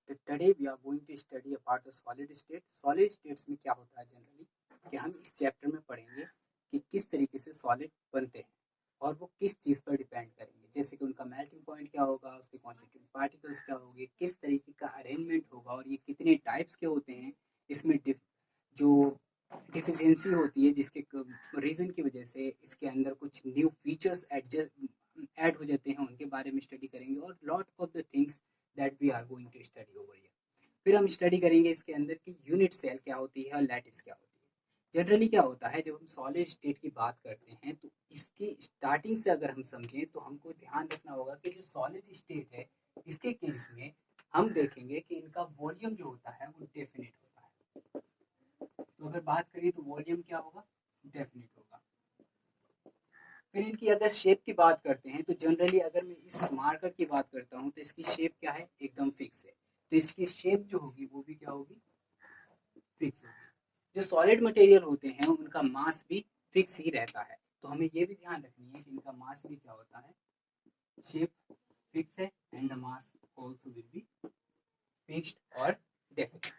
तो today we are going to study about the solid state. Solid states में क्या होता है जनरली कि हम इस चैप्टर में पढ़ेंगे कि किस तरीके से सॉलिड बनते हैं और वो किस चीज़ पर डिपेंड करेंगे, जैसे कि उनका मेल्टिंग पॉइंट क्या होगा, उसके कॉन्स्टिट्यूएंट पार्टिकल्स क्या होंगे, किस तरीके का अरेंजमेंट होगा और ये कितने टाइप्स के होते हैं। इसमें जो डिफिशियंसी होती है जिसके रीज़न की वजह से इसके अंदर कुछ न्यू फीचर्स ऐड हो जाते हैं, उनके बारे में स्टडी करेंगे और lot of the things that we are going to study over here. फिर हम स्टडी करेंगे इसके अंदर कि यूनिट सेल क्या होती है और लैटिस क्या होती है। जनरली क्या होता है जब हम सॉलिड स्टेट की बात करते हैं तो इसकी स्टार्टिंग से अगर हम समझें तो हमको ध्यान रखना होगा कि जो सॉलिड स्टेट है इसके केस में हम देखेंगे कि इनका वॉल्यूम जो होता है वो डेफिनेट होता है। तो अगर बात करें तो वॉल्यूम क्या होगा, डेफिनेट होगा। फिर इनकी अगर शेप की बात करते हैं तो जनरली अगर मैं इस मार्कर की बात करता हूँ तो इसकी शेप क्या है, एकदम फिक्स है। तो इसकी शेप जो होगी वो भी क्या होगी, फिक्स होगी। जो सॉलिड मटेरियल होते हैं उनका मास भी फिक्स ही रहता है, तो हमें ये भी ध्यान रखनी है कि इनका मास भी क्या होता है, शेप फिक्स है and the mass also will be fixed और definite.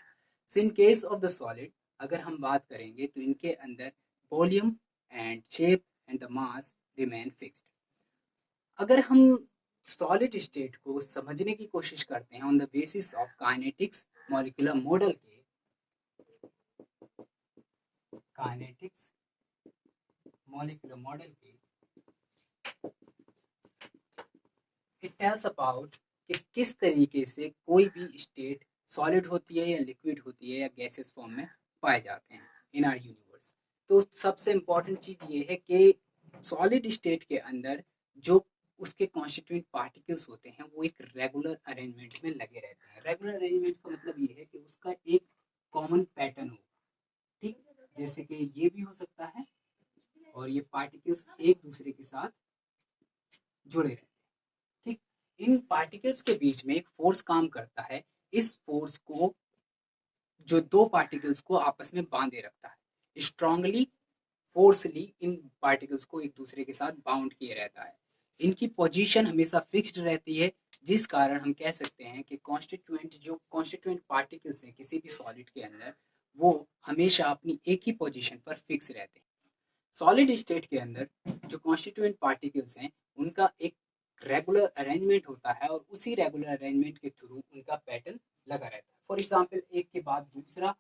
So in case of the solid अगर हम बात करेंगे तो इनके अंदर volume and shape and the mass remain fixed. अगर हम सॉलिड स्टेट को समझने की कोशिश करते हैं on the basis of kinetics molecular model के, काइनेटिक्स मॉलिक्यूलर मॉडल के, इट टेल्स अबाउट कि किस तरीके से कोई भी स्टेट सॉलिड होती है या लिक्विड होती है या गैसेस फॉर्म में पाए जाते हैं इन आर यूनिवर्स। तो सबसे इम्पॉर्टेंट चीज़ ये है कि सॉलिड स्टेट के अंदर जो उसके कॉन्स्टिट्यूएंट पार्टिकल्स होते हैं वो एक रेगुलर अरेंजमेंट में लगे रहते हैं। रेगुलर अरेंजमेंट का मतलब ये है कि उसका एक कॉमन पैटर्न हो, ठीक, जैसे कि ये भी हो सकता है और ये पार्टिकल्स एक दूसरे के साथ जुड़े रहते हैं, ठीक। इन पार्टिकल्स के बीच में एक फोर्स काम करता है, इस फोर्स को जो दो पार्टिकल्स को आपस में बांधे रखता है, स्ट्रांगली फोर्सली इन पार्टिकल्स को एक दूसरे के साथ बाउंड किए रहता है। इनकी पोजीशन हमेशा फिक्स्ड रहती है, जिस कारण हम कह सकते हैं कि कॉन्स्टिट्यूएंट पार्टिकल्स हैं किसी भी सॉलिड के अंदर वो हमेशा अपनी एक ही पोजीशन पर फिक्स रहते हैं। सॉलिड स्टेट के अंदर जो कॉन्स्टिट्यूएंट पार्टिकल्स हैं उनका एक रेगुलर अरेंजमेंट होता है और उसी रेगुलर अरेंजमेंट के थ्रू उनका पैटर्न लगा रहता है। फॉर एग्जाम्पल एक के बाद दूसरा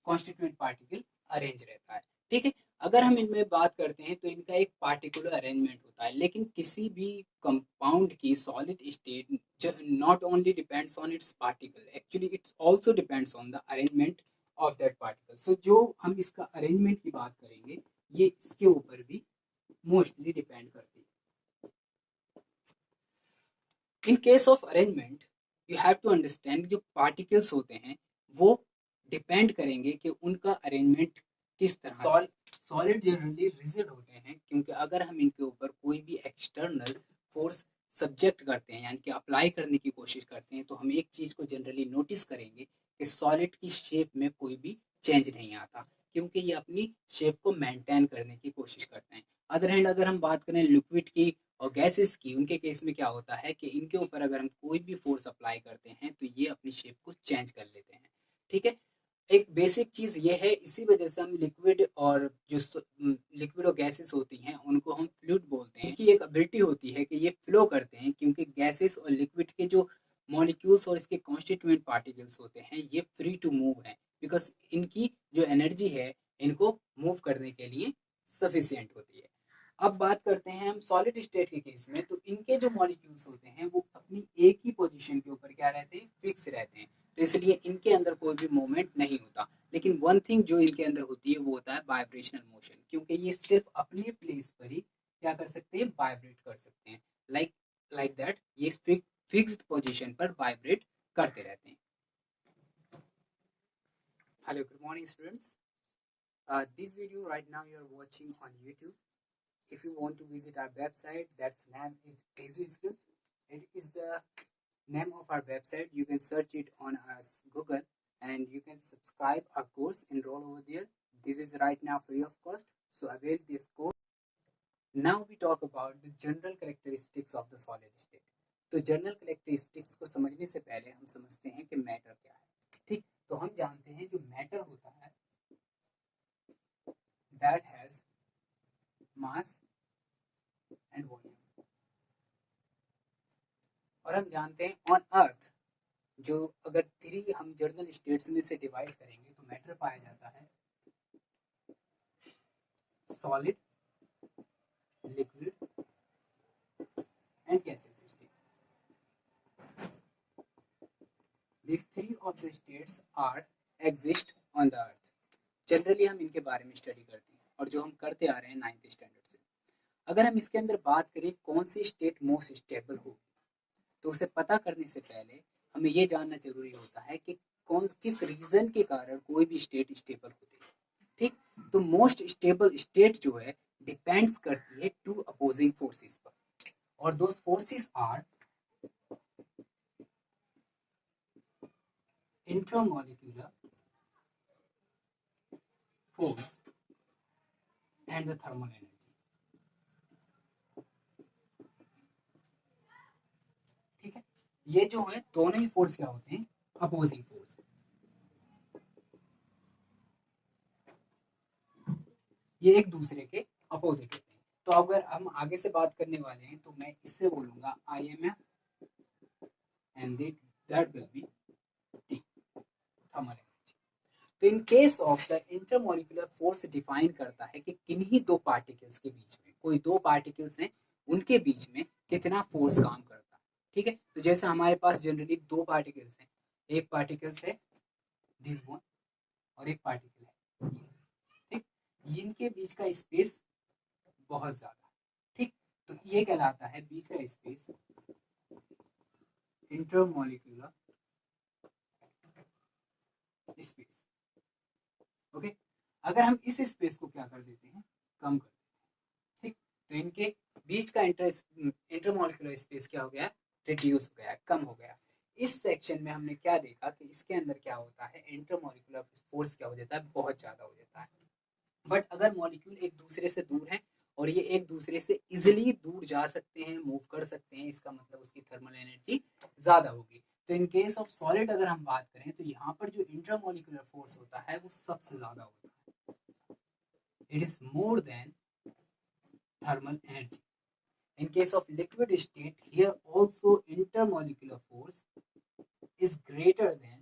कॉन्स्टिट्यूएंट पार्टिकल अरेंज रहता है, ठीक है। अगर हम इनमें बात करते हैं तो इनका एक पार्टिकुलर अरेंजमेंट होता है, लेकिन किसी भी कंपाउंड की solid state not only depends on its particle, actually it's also depends on the arrangement of that particle. So जो हम इसका अरेंजमेंट की बात करेंगे ये इसके ऊपर भी मोस्टली डिपेंड करती है। In case of arrangement you have to understand जो पार्टिकल्स होते हैं वो डिपेंड करेंगे कि उनका अरेंजमेंट किस तरह। सॉलिड जनरली रिजिड होते हैं क्योंकि अगर हम इनके ऊपर कोई भी एक्सटर्नल फोर्स सब्जेक्ट करते हैं यानी कि अप्लाई करने की कोशिश करते हैं तो हम एक चीज़ को जनरली नोटिस करेंगे कि सॉलिड की शेप में कोई भी चेंज नहीं आता, क्योंकि ये अपनी शेप को मेंटेन करने की कोशिश करते हैं। अदर हैंड अगर हम बात करें लिक्विड की और गैसेस की, उनके केस में क्या होता है कि इनके ऊपर अगर हम कोई भी फोर्स अप्लाई करते हैं तो ये अपनी शेप को चेंज कर लेते हैं, ठीक है। एक बेसिक चीज ये है, इसी वजह से हम लिक्विड और जो लिक्विड और गैसेस होती हैं उनको हम फ्लूइड बोलते हैं। इनकी एक एबिलिटी होती है कि ये फ्लो करते हैं क्योंकि गैसेस और लिक्विड के जो मॉलिक्यूल्स और इसके कॉन्स्टिट्यूएंट पार्टिकल्स होते हैं ये फ्री टू मूव हैं, बिकॉज इनकी जो एनर्जी है इनको मूव करने के लिए सफिशियंट होती है। अब बात करते हैं हम सॉलिड स्टेट के केस में, तो इनके जो मॉलिक्यूल्स होते हैं वो अपनी एक ही पोजीशन के ऊपर क्या रहते हैं, फिक्स रहते हैं। तो इसलिए इनके अंदर कोई भी मूवमेंट नहीं होता। लेकिन वन थिंग जो इनके अंदर होती है वो होता है वाइब्रेशनल मोशन, क्योंकि ये सिर्फ अपने प्लेस पर ही क्या कर सकते हैं, वाइब्रेट कर सकते हैं। लाइक लाइक दैट ये फिक्स्ड पोजीशन पर वाइब्रेट करते रहते हैं। Hello, good morning students. This video right now you are watching on YouTube. If you want to visit our website, that's name is Azu Skills. It is the name of our website. You can search it on us Google and you can subscribe our course, enroll over there. This is right now free of cost, so avail this course. Now we talk about the general characteristics of the solid state. तो journal characteristics को समझने से पहले हम समझते हैं कि matter क्या है। ठीक, तो हम जानते हैं जो मैटर होता है that has mass and volume, और हम जानते हैं ऑन अर्थ जो अगर 3 हम जर्नल स्टेट्स में से डिवाइड करेंगे तो मैटर पाया जाता है solid, liquid and gases state. These 3 of the states are exist on the earth. Generally हम इनके बारे में स्टडी करते हैं और जो हम करते आ रहे हैं 9th स्टैंडर्ड से। अगर हम इसके अंदर बात करें कौन सी स्टेट मोस्ट स्टेबल होगी, तो उसे पता करने से पहले हमें ये जानना जरूरी होता है कि किस रीजन के कारण कोई भी स्टेट स्टेबल होती है। ठीक, तो मोस्ट स्टेबल स्टेट जो है डिपेंड्स करती है 2 अपोजिंग फोर्सेस पर, और those forces are intramolecular force and the thermal energy. ठीक है, ये जो है दोनों ही फोर्स क्या होते हैं, अपोजिंग फोर्स। ये एक दूसरे के अपोजिट होते हैं। तो अगर हम आगे से बात करने वाले हैं तो मैं इससे बोलूंगा IMF and that will be T, thermal energy. तो in case of the intermolecular force define करता है कि किन्हीं 2 पार्टिकल्स के बीच में, कोई 2 पार्टिकल्स हैं उनके बीच में कितना फोर्स काम करता है। ठीक है, तो जैसे हमारे पास जनरली 2 पार्टिकल्स हैं, एक पार्टिकल्स है दिस वन और एक पार्टिकल है ये। ठीक, इनके बीच का स्पेस बहुत ज्यादा। ठीक, तो ये कहलाता है बीच का स्पेस इंटरमोलिकुलर स्पेस। ओके, अगर हम इस स्पेस को क्या कर देते हैं, कम कर देते हैं। ठीक, तो इनके बीच का इंटरमोलिकुलर स्पेस क्या हो गया, रिड्यूस हो गया, कम हो गया। इस सेक्शन में हमने क्या देखा कि इसके अंदर क्या होता है, इंटरमोलिकुलर फोर्स क्या हो जाता है, बहुत ज्यादा हो जाता है। बट अगर मॉलिक्यूल एक दूसरे से दूर है और ये एक दूसरे से इजिली दूर जा सकते हैं, मूव कर सकते हैं, इसका मतलब उसकी थर्मल एनर्जी ज्यादा होगी। तो इन केस ऑफ सॉलिड अगर हम बात करें तो यहाँ पर जो इंट्रामोलिकुलर फोर्स होता है वो सबसे ज्यादा होता है, it is more than thermal energy. In case of liquid state, here also intermolecular force is greater than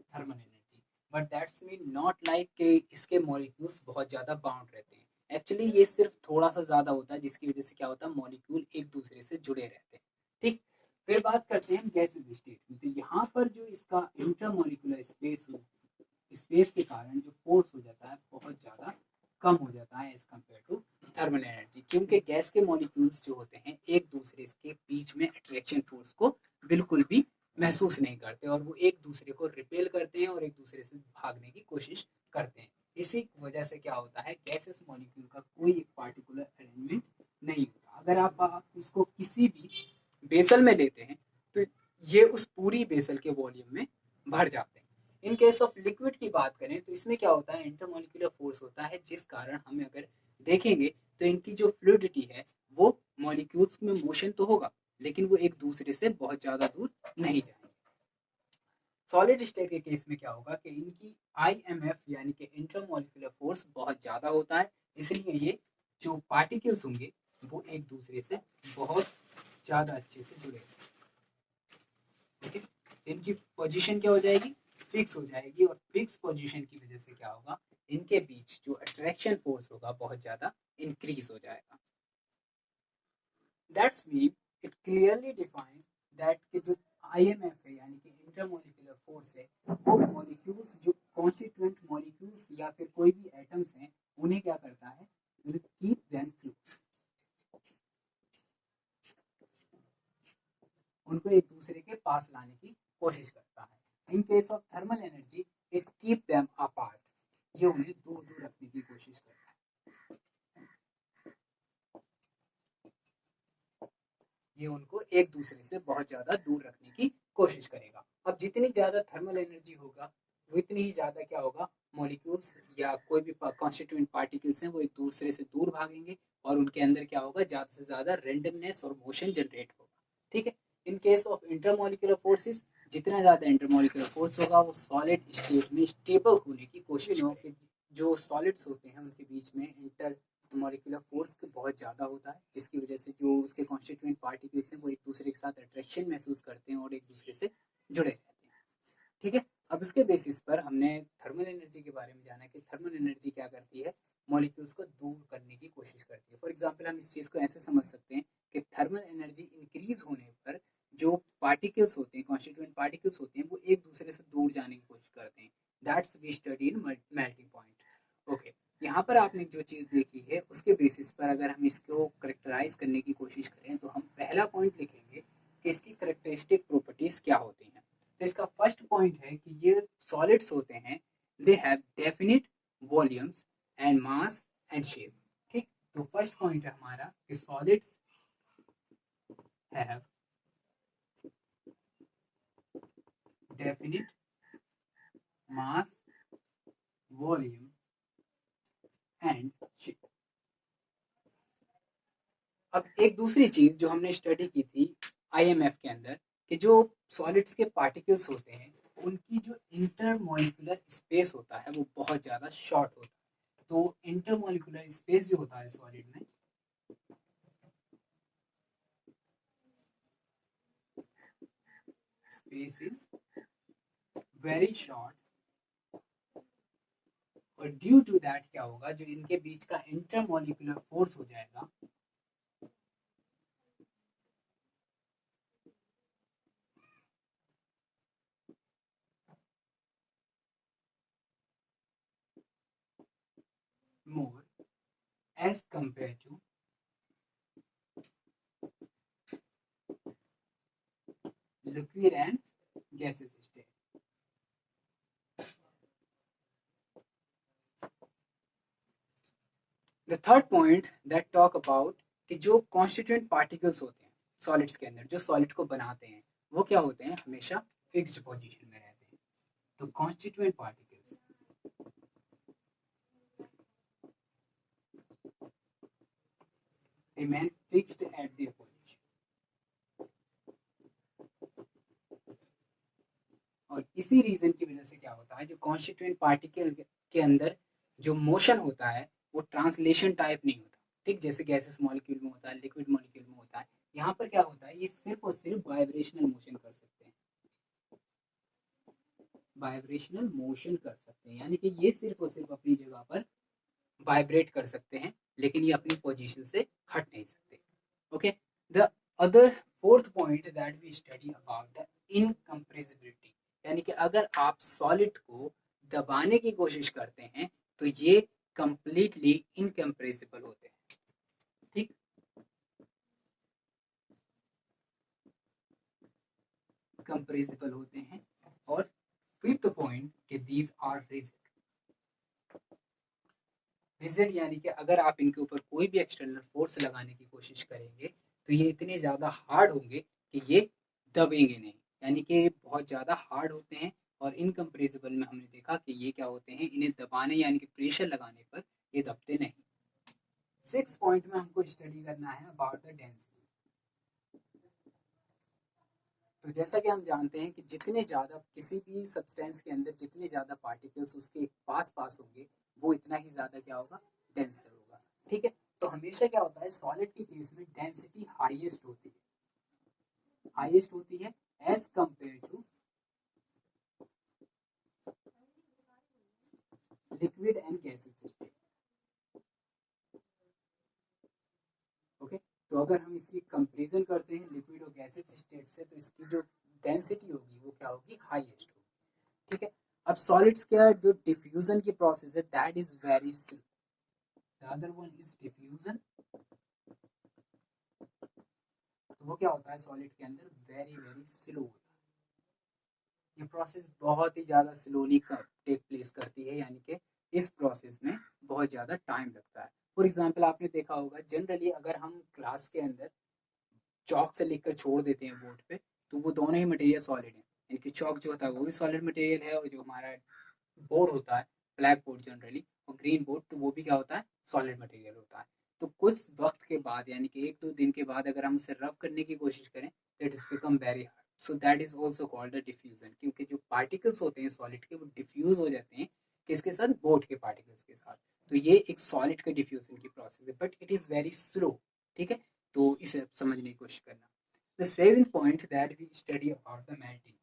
thermal energy, but that's mean not like कि इसके molecules बहुत ज़्यादा bound रहते हैं। Actually ये सिर्फ थोड़ा सा ज़्यादा होता है जिसकी वजह से क्या होता है, molecule एक दूसरे से जुड़े रहते हैं। ठीक, फिर बात करते हैं गैसेज स्टेट में। तो यहाँ पर जो इसका इंटरमोलिकुलर स्पेस के कारण जो फोर्स हो जाता है बहुत ज़्यादा कम हो जाता है as compare to thermal energy, क्योंकि गैस के मॉलिक्यूल्स जो होते हैं एक दूसरे के बीच में अट्रैक्शन फोर्स को बिल्कुल भी महसूस नहीं करते और वो एक दूसरे को रिपेल करते हैं और एक दूसरे से भागने की कोशिश करते हैं। इसी वजह से क्या होता है, गैसेस मॉलिक्यूल का कोई एक पार्टिकुलर अरेंजमेंट नहीं होता। अगर आप इसको किसी भी बेसल में लेते हैं तो ये उस पूरी बेसल के वॉल्यूम में भर जाते हैं। इन केस ऑफ लिक्विड की बात करें तो इसमें क्या होता है, इंटरमोलिकुलर फोर्स होता है जिस कारण हमें अगर देखेंगे तो इनकी जो फ्लूइडिटी है वो मॉलिक्यूल्स में मोशन तो होगा लेकिन वो एक दूसरे से बहुत ज्यादा दूर नहीं जाएंगे। सॉलिड स्टेट के केस में क्या होगा कि इनकी IMF यानी कि इंटरमोलिकुलर फोर्स बहुत ज्यादा होता है, इसलिए ये जो पार्टिकल्स होंगे वो एक दूसरे से बहुत ज्यादा अच्छे से जुड़े। ठीक है, इनकी पोजीशन क्या हो जाएगी, फिक्स हो जाएगी, और फिक्स पोजीशन की वजह से क्या होगा, इनके बीच जो अट्रैक्शन फोर्स होगा बहुत ज्यादा इंक्रीज हो जाएगा। That's mean it clearly define that कि जो IMF है यानी कि इंटरमोलिकुलर फोर्स है वो मॉलिक्यूल्स जो कॉन्स्टिट्यूएंट मॉलिक्यूल्स या फिर कोई भी एटम्स हैं उन्हें क्या करता है, कीप देम क्लोज, उनको एक दूसरे के पास लाने की कोशिश करता है। In case of thermal energy it keep them apart, ये उन्हें दूर दूर रखने की कोशिश करता है। ये उनको एक दूसरे से बहुत ज्यादा दूर रखने की कोशिश करेगा। अब जितनी ज्यादा थर्मल एनर्जी होगा वो इतनी ही ज्यादा क्या होगा, मॉलिक्यूल्स या कोई भी कॉन्स्टिट्यूएंट पार्टिकल्स हैं वो एक दूसरे से दूर भागेंगे और उनके अंदर क्या होगा, ज्यादा से ज्यादा रेंडमनेस और मोशन जनरेट होगा। ठीक है, in case of intermolecular forces, जितना ज़्यादा इंटरमोलिकुलर फोर्स होगा वो सॉलिड स्टेट में स्टेबल होने की कोशिश करेंगे। जो सॉलिड्स होते हैं उनके बीच में इंटर मॉलिक्यूलर फोर्स बहुत ज़्यादा होता है, जिसकी वजह से जो उसके कॉन्स्टिट्यूएंट पार्टिकल्स हैं वो एक दूसरे के साथ अट्रैक्शन महसूस करते हैं और एक दूसरे से जुड़े रहते हैं। ठीक है, अब इसके बेसिस पर हमने थर्मल एनर्जी के बारे में जाना कि थर्मल एनर्जी क्या करती है, मॉलिक्यूल्स को दूर करने की कोशिश करती है। फॉर एग्जांपल हम इस चीज़ को ऐसे समझ सकते हैं कि थर्मल एनर्जी इंक्रीज होने पर जो पार्टिकल्स होते हैं, कॉन्स्टिट्यूएंट पार्टिकल्स होते हैं, वो एक दूसरे से दूर जाने की कोशिश करते हैं। That's we study in melting point. Okay, यहाँ पर आपने जो चीज़ देखी है उसके बेसिस पर अगर हम इसको करेक्टराइज करने की कोशिश करें तो हम पहला पॉइंट लिखेंगे कि इसकी करेक्टरिस्टिक प्रॉपर्टीज क्या होती हैं। तो इसका फर्स्ट पॉइंट है कि ये सॉलिड्स होते हैं, they have definite volumes and mass and shape. ठीक, तो फर्स्ट पॉइंट है हमारा कि solids have definite mass, volume and shape. अब एक दूसरी चीज जो हमने स्टडी की थी आईएमएफ के अंदर कि जो सॉलिड्स के पार्टिकल्स होते हैं उनकी जो इंटरमोलिकुलर स्पेस होता है वो बहुत ज्यादा शॉर्ट होता है। तो इंटरमोलिकुलर स्पेस जो होता है सॉलिड में, स्पेस इज वेरी शॉर्ट, और ड्यू टू दैट क्या होगा, जो इनके बीच का इंटरमोलिकुलर फोर्स हो जाएगा more as compared to liquid and gaseous state. The third point that talk about कि जो कॉन्स्टिट्यूएंट पार्टिकल्स होते हैं सॉलिड्स के अंदर, जो सॉलिड को बनाते हैं, वो क्या होते हैं, हमेशा फिक्स्ड पोजीशन में रहते हैं। तो constituent particles remain fixed at their position, और इसी रीजन की वजह से क्या होता है, जो कॉन्स्टिट्यूएंट पार्टिकल के अंदर जो मोशन होता है वो ट्रांसलेशन टाइप नहीं होता। ठीक, जैसे गैसेस मॉलिक्यूल में होता है, लिक्विड मॉलिक्यूल में होता है, यहाँ पर क्या होता है, ये सिर्फ और सिर्फ वाइब्रेशनल मोशन कर सकते हैं, वाइब्रेशनल मोशन कर सकते हैं, यानी कि ये सिर्फ और सिर्फ अपनी जगह पर वाइब्रेट कर सकते हैं, लेकिन ये अपनी पोजीशन से हट नहीं सकते। Okay, the other fourth point that we study about the incompressibility, यानी कि अगर आप सॉलिड को दबाने की कोशिश करते हैं तो ये कंप्लीटली इनकम्प्रेसिबल होते हैं। ठीक, कंप्रेसिबल होते हैं। और फिफ्थ पॉइंट कि दीज आर रिजिड। रिजिड यानी कि अगर आप इनके ऊपर कोई भी एक्सटर्नल फोर्स लगाने की कोशिश करेंगे तो ये इतने ज़्यादा हार्ड होंगे कि ये दबेंगे नहीं, यानी कि बहुत ज़्यादा हार्ड होते हैं। और इनकम्प्रेसिबल में हमने देखा कि ये क्या होते हैं, इन्हें दबाने यानी कि प्रेशर लगाने पर ये दबते नहीं। सिक्स पॉइंट में हमको स्टडी करना है अबाउट द डेंसिटी। तो जैसा कि हम जानते हैं कि जितने ज़्यादा किसी भी सब्सटेंस के अंदर जितने ज़्यादा पार्टिकल्स उसके पास पास होंगे वो इतना ही ज़्यादा क्या होगा, डेंसर होगा। ठीक है, तो हमेशा क्या होता है सॉलिड के केस में डेंसिटी हाईएस्ट होती है as compare to liquid and gases state. Okay, तो अगर हम इसकी कंपेरिजन करते हैं लिक्विड और गैसेस स्टेट से तो इसकी जो डेंसिटी होगी वो क्या होगी, हाईएस्ट होगी। ठीक है, अब सॉलिड्स का जो डिफ्यूजन की प्रोसेस है that is very slow, the other one is diffusion. तो वो क्या होता है सॉलिड के अंदर वेरी वेरी स्लो होता है, ये प्रोसेस बहुत ही ज़्यादा स्लोली टेक प्लेस करती है, यानी कि इस प्रोसेस में बहुत ज़्यादा टाइम लगता है। फॉर एग्जाम्पल आपने देखा होगा जनरली अगर हम क्लास के अंदर चौक से लिखकर छोड़ देते हैं बोर्ड पे तो वो दोनों ही मटेरियल सॉलिड है, यानी कि चौक जो होता है वो भी सॉलिड मटेरियल है और जो हमारा बोर्ड होता है ब्लैक बोर्ड जनरली और ग्रीन बोर्ड तो वो भी क्या होता है, सॉलिड मटेरियल होता है। तो कुछ वक्त के बाद यानी कि 1-2 दिन के बाद अगर हम उसे रब करने की कोशिश करें तो it is become very hard, so that is also called a diffusion, क्योंकि जो पार्टिकल्स होते हैं सॉलिड के वो डिफ्यूज हो जाते हैं किसके साथ, बोट के पार्टिकल्स के साथ। तो ये एक सॉलिड के डिफ्यूजन की प्रोसेस है, but it is very slow. ठीक है, तो इसे समझने की कोशिश करना। The seventh point that we study about the melting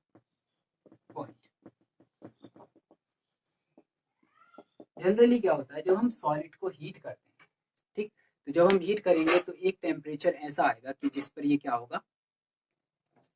point. Generally क्या होता है जब हम सॉलिड को हीट करते हैं, ठीक, तो जब हम हीट करेंगे तो एक टेम्परेचर ऐसा आएगा कि जिस पर ये क्या होगा,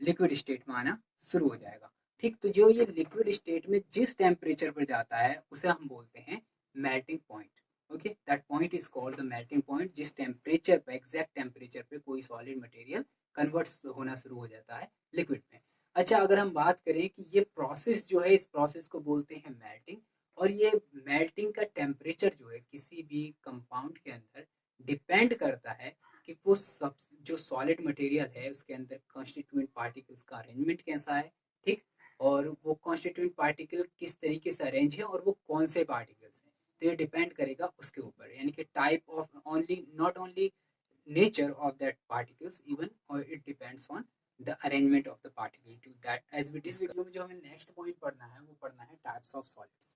लिक्विड स्टेट में आना शुरू हो जाएगा। ठीक, तो जो ये लिक्विड स्टेट में जिस टेम्परेचर पर जाता है उसे हम बोलते हैं melting point. Okay, that point is called the melting point, जिस टेम्परेचर पे, एग्जैक्ट टेम्परेचर पे कोई सॉलिड मटेरियल कन्वर्ट होना शुरू हो जाता है लिक्विड में। अच्छा, अगर हम बात करें कि ये प्रोसेस जो है, इस प्रोसेस को बोलते हैं मेल्टिंग, और ये मेल्टिंग का टेम्परेचर जो है किसी भी कंपाउंड के अंदर डिपेंड करता है कि वो सब जो सॉलिड मटेरियल है उसके अंदर कॉन्स्टिट्यूएंट पार्टिकल्स का अरेंजमेंट कैसा है। ठीक, और वो कॉन्स्टिट्यूएंट पार्टिकल किस तरीके से अरेंज है और वो कौन से पार्टिकल्स हैं, तो ये डिपेंड करेगा उसके ऊपर, यानी कि type of only, not only nature of that particles, even or it depends on the arrangement of the particle to that as we discussed। Video में जो हमें नेक्स्ट पॉइंट पढ़ना है वो पढ़ना है types of solids.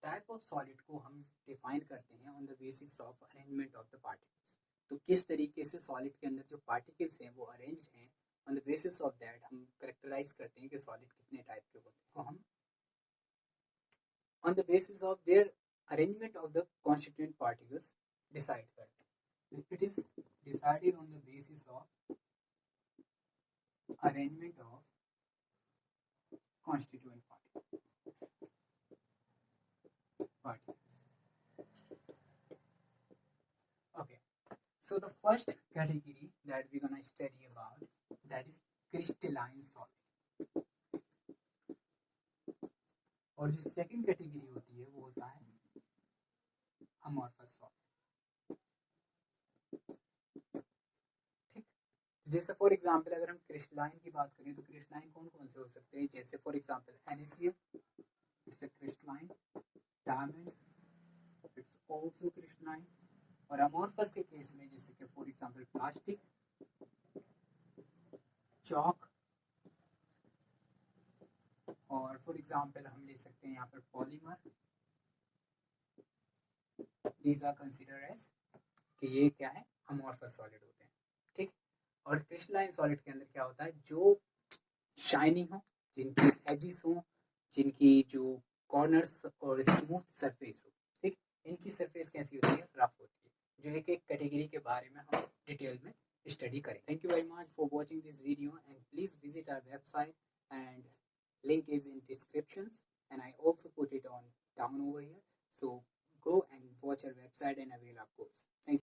Type of solid को हम डिफाइन करते हैं on the basis of arrangement of the particles. तो किस तरीके से सॉलिड के अंदर जो पार्टिकल्स हैं वो अरेंज हैं, on the basis of that हम करेक्टराइज करते हैं कि सॉलिड कितने टाइप के होते हैं। तो हम on the basis of their arrangement of the constituent particles decide करते हैं। It is decided on the basis of arrangement of constituent particles. Okay, so the first category that we're gonna study about, that is crystalline solid, और जो second category होती है वो होता है amorphous solid। जैसे फॉर एग्जांपल अगर हम क्रिस्टलाइन की बात करें तो क्रिस्टलाइन कौन कौन से हो सकते हैं, जैसे for example NaCl, it's a crystalline, diamond, it's also crystalline, और अमॉर्फस के केस में जैसे कि फॉर एग्जांपल प्लास्टिक, चॉक, और फॉर एग्जांपल हम ले सकते हैं यहाँ पर polymer, these are consider as कि ये क्या है, अमॉर्फस सॉलिड होते हैं। ठीक, और क्रिस्टलाइन सॉलिड के अंदर क्या होता है, जो शाइनिंग हो, जिनकी एजिस हो, जिनकी जो कॉर्नर्स और स्मूथ सरफेस हो। ठीक, इनकी सरफेस कैसी होती है, रफ होती है, जो एक एक कैटेगरी के बारे में हम डिटेल में स्टडी करें। Thank you very much for watching this video and please visit our website and link is in descriptions and I also put it on down over here, so go and watch our website and avail our course. Thank you.